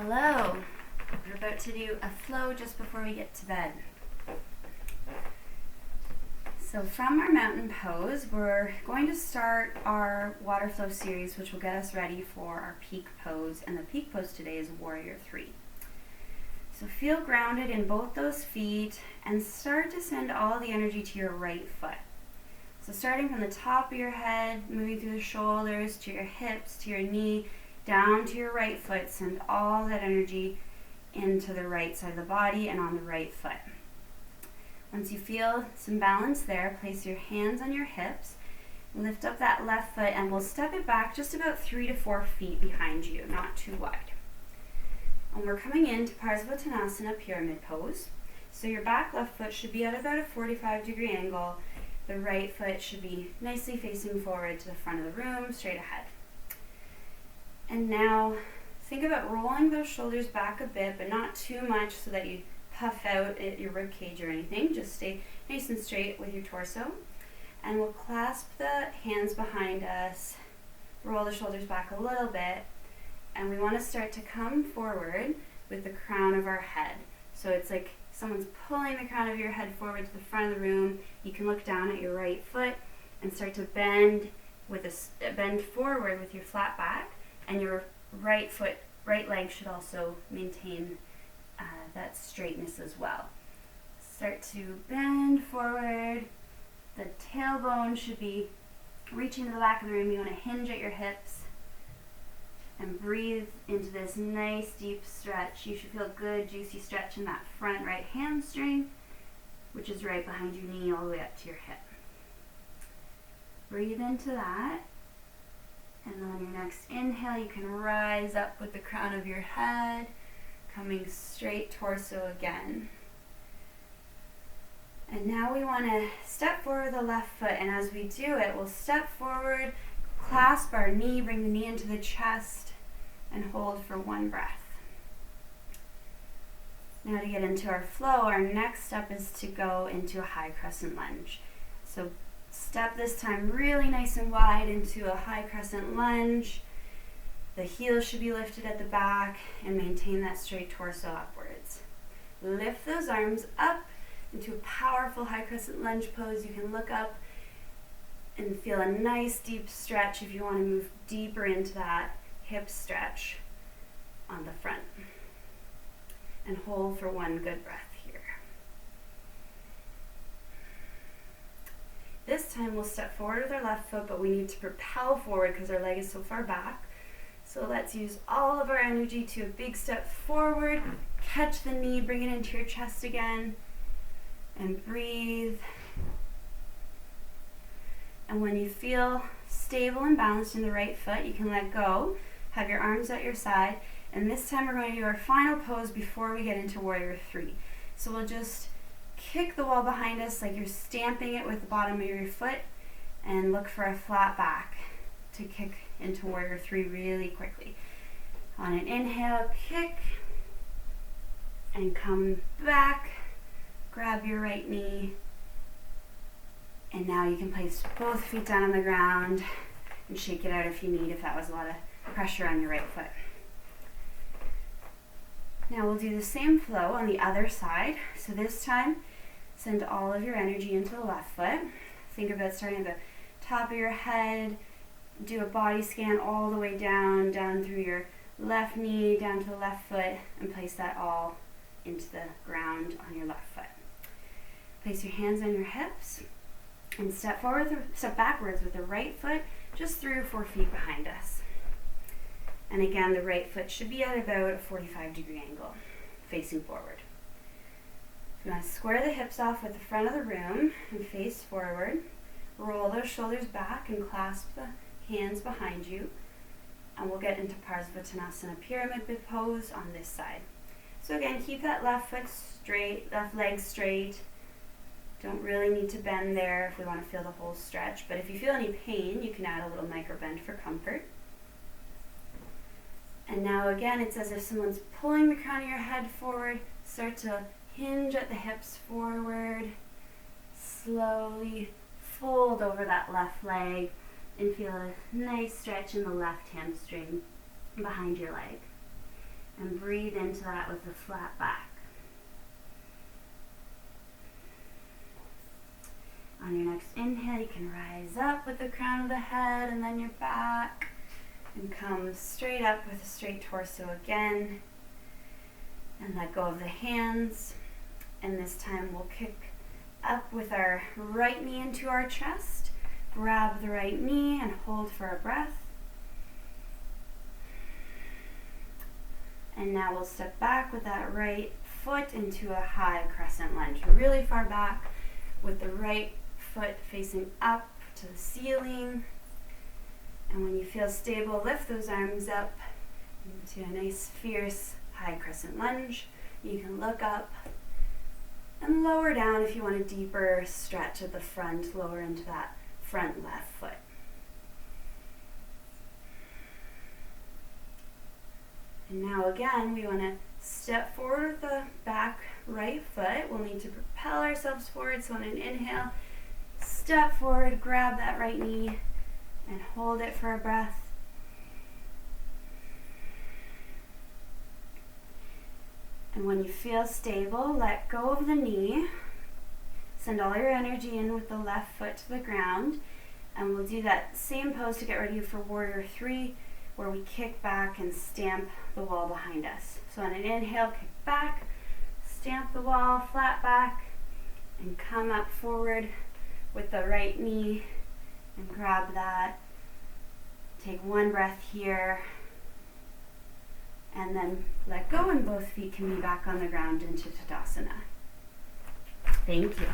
Hello. We're about to do a flow just before we get to bed. So from our mountain pose, we're going to start our water flow series, which will get us ready for our peak pose. And the peak pose today is Warrior 3. So feel grounded in both those feet and start to send all the energy to your right foot. So starting from the top of your head, moving through the shoulders, to your hips, to your knee, down to your right foot, send all that energy into the right side of the body and on the right foot. Once you feel some balance there, place your hands on your hips, lift up that left foot, and we'll step it back just about 3 to 4 feet behind you, not too wide. And we're coming into Parsvottanasana pyramid pose. So your back left foot should be at about a 45-degree angle. The right foot should be nicely facing forward to the front of the room, straight ahead. And now think about rolling those shoulders back a bit, but not too much so that you puff out at your rib cage or anything. Just stay nice and straight with your torso. And we'll clasp the hands behind us, roll the shoulders back a little bit, and we want to start to come forward with the crown of our head. So it's like someone's pulling the crown of your head forward to the front of the room. You can look down at your right foot and start to bend forward with your flat back, and your right leg should also maintain that straightness as well. Start to bend forward. The tailbone should be reaching to the back of the room. You want to hinge at your hips and breathe into this nice deep stretch. You should feel a good juicy stretch in that front right hamstring, which is right behind your knee all the way up to your hip. Breathe into that. And then on your next inhale, you can rise up with the crown of your head, coming straight torso again. And now we want to step forward with the left foot, and as we do it, we'll step forward, clasp our knee, bring the knee into the chest, and hold for 1 breath. Now to get into our flow, our next step is to go into a high crescent lunge. So step this time really nice and wide into a high crescent lunge. The heels should be lifted at the back and maintain that straight torso upwards. Lift those arms up into a powerful high crescent lunge pose. You can look up and feel a nice deep stretch if you want to move deeper into that hip stretch on the front. And hold for 1 good breath here. This time we'll step forward with our left foot, but we need to propel forward because our leg is so far back. So let's use all of our energy to a big step forward. Catch the knee, bring it into your chest again, and breathe. And when you feel stable and balanced in the right foot, you can let go. Have your arms at your side. And this time we're going to do our final pose before we get into Warrior 3. So we'll just kick the wall behind us like you're stamping it with the bottom of your foot, and look for a flat back to kick into Warrior 3 really quickly. On an inhale, kick, and come back. Grab your right knee, and now you can place both feet down on the ground and shake it out if you need, if that was a lot of pressure on your right foot. Now we'll do the same flow on the other side. So this time, send all of your energy into the left foot. Think about starting at the top of your head, do a body scan all the way down through your left knee, down to the left foot, and place that all into the ground on your left foot. Place your hands on your hips and step backwards with the right foot just 3 or 4 feet behind us. And again, the right foot should be at about a 45-degree angle, facing forward. You want to square the hips off with the front of the room and face forward. Roll those shoulders back and clasp the hands behind you. And we'll get into Parsvottanasana pyramid pose on this side. So again, keep that left foot straight, left leg straight. Don't really need to bend there if we want to feel the whole stretch. But if you feel any pain, you can add a little micro bend for comfort. And now again, it's as if someone's pulling the crown of your head forward. Start to hinge at the hips forward. Slowly fold over that left leg and feel a nice stretch in the left hamstring behind your leg. And breathe into that with a flat back. On your next inhale, you can rise up with the crown of the head and then your back. And come straight up with a straight torso again. And let go of the hands. And this time we'll kick up with our right knee into our chest. Grab the right knee and hold for a breath. And now we'll step back with that right foot into a high crescent lunge. Really far back with the right foot facing up to the ceiling. And when you feel stable, lift those arms up into a nice fierce high crescent lunge. You can look up and lower down if you want a deeper stretch at the front, lower into that front left foot. And now again, we want to step forward with the back right foot. We'll need to propel ourselves forward. So on an inhale, step forward, grab that right knee, and hold it for a breath. And when you feel stable, let go of the knee. Send all your energy in with the left foot to the ground. And we'll do that same pose to get ready for Warrior 3, where we kick back and stamp the wall behind us. So on an inhale, kick back, stamp the wall, flat back, and come up forward with the right knee and grab that. Take one breath here. And then let go, and both feet can be back on the ground into Tadasana. Thank you.